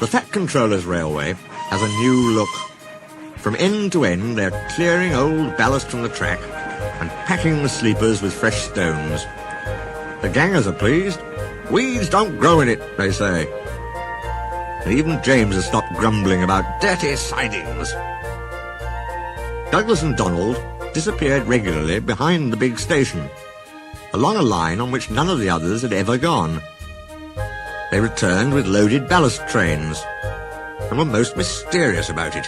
The Fat Controller's Railway has a new look. From end to end, they're clearing old ballast from the track and packing the sleepers with fresh stones. The gangers are pleased. Weeds don't grow in it, they say. And even James has stopped grumbling about dirty sidings. Douglas and Donald disappeared regularly behind the big station, along a line on which none of the others had ever gone. They returned with loaded ballast trains, and were most mysterious about it.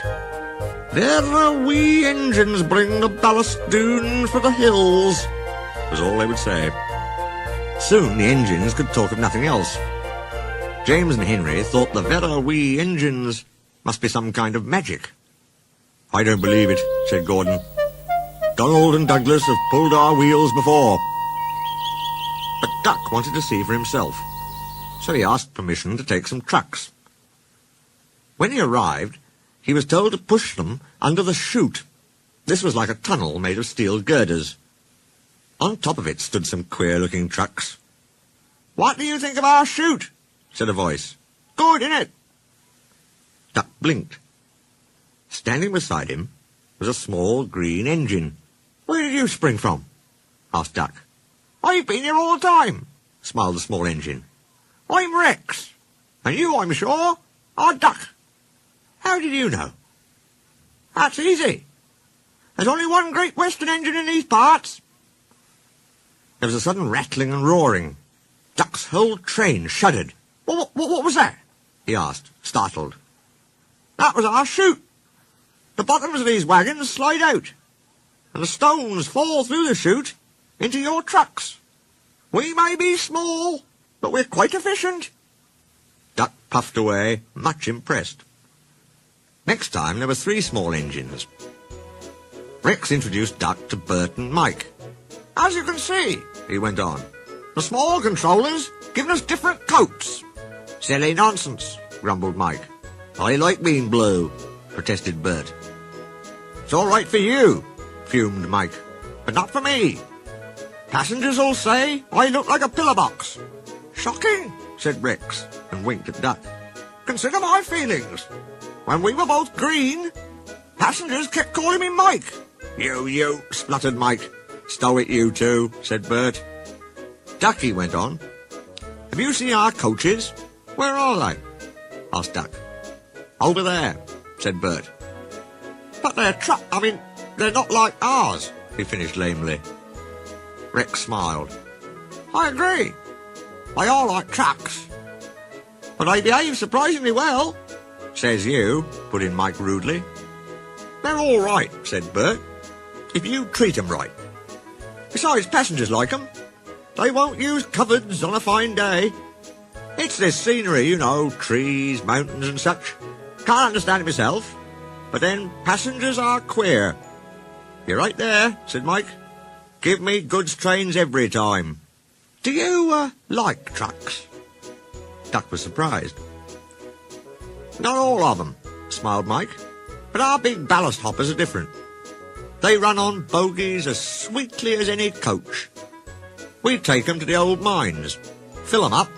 "There the wee engines bring the ballast doon for the hills," was all they would say. Soon the engines could talk of nothing else. James and Henry thought the vera wee engines must be some kind of magic. "I don't believe it," said Gordon. "Donald and Douglas have pulled our wheels before." But Duck wanted to see for himself, so he asked permission to take some trucks. When he arrived, he was told to push them under the chute. This was like a tunnel made of steel girders. On top of it stood some queer-looking trucks. "What do you think of our chute?" said a voice. "Good, innit?" Duck blinked. Standing beside him was a small green engine. "Where did you spring from?" asked Duck. "I've been here all the time," smiled the small engine. "I'm Rex, and you, I'm sure, are Duck." "How did you know?" "That's easy. There's only one Great Western engine in these parts." There was a sudden rattling and roaring. Duck's whole train shuddered. What was that?" he asked, startled. "That was our chute. The bottoms of these wagons slide out, and the stones fall through the chute into your trucks. We may be small, but we're quite efficient." Duck puffed away, much impressed. Next time there were 3 small engines. Rex introduced Duck to Bert and Mike. "As you can see," he went on, "the small controllers giving us different coats." "Silly nonsense," grumbled Mike. "I like being blue," protested Bert. "It's all right for you," fumed Mike, "but not for me. Passengers'll say I look like a pillar box." "Shocking," said Rex, and winked at Duck. "Consider my feelings. When we were both green, passengers kept calling me Mike." You, spluttered Mike. "Stow it, you two," said Bert. "Ducky," went on, "have you seen our coaches?" "Where are they?" asked Duck. "Over there," said Bert. "But they're not like ours," he finished lamely. Rex smiled. "I agree. They are like trucks. But they behave surprisingly well." "Says you," put in Mike rudely. "They're all right," said Bert, "if you treat 'em right. Besides, passengers like 'em. They won't use cupboards on a fine day. It's this scenery, you know, trees, mountains and such. Can't understand it myself, but then passengers are queer." "You're right there," said Mike. "Give me goods trains every time." "Do you, like trucks?" Duck was surprised. "Not all of them," smiled Mike, "but our big ballast hoppers are different. They run on bogies as sweetly as any coach. We take 'em to the old mines, fill 'em up,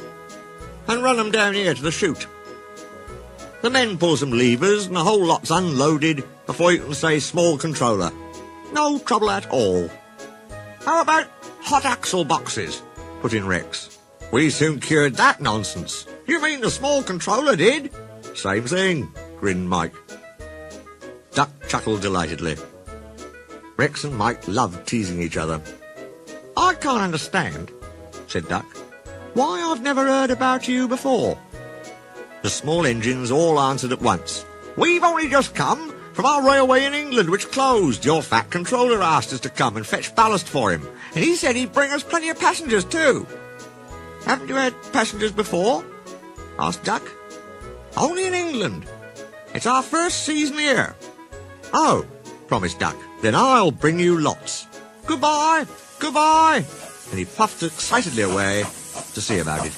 and run 'em down here to the chute. The men pull some levers and the whole lot's unloaded before you can say small controller. No trouble at all." "How about hot axle boxes?" put in Rex. "We soon cured that nonsense." "You mean the small controller did?" "Same thing," grinned Mike. Duck chuckled delightedly. Rex and Mike loved teasing each other. "I can't understand," said Duck, "why I've never heard about you before." The small engines all answered at once. "We've only just come from our railway in England, which closed. Your fat controller asked us to come and fetch ballast for him, and he said he'd bring us plenty of passengers too." "Haven't you had passengers before?" asked Duck. "Only in England. It's our first season here." "Oh," promised Duck, "then I'll bring you lots. Goodbye, goodbye." And he puffed excitedly away to see about it.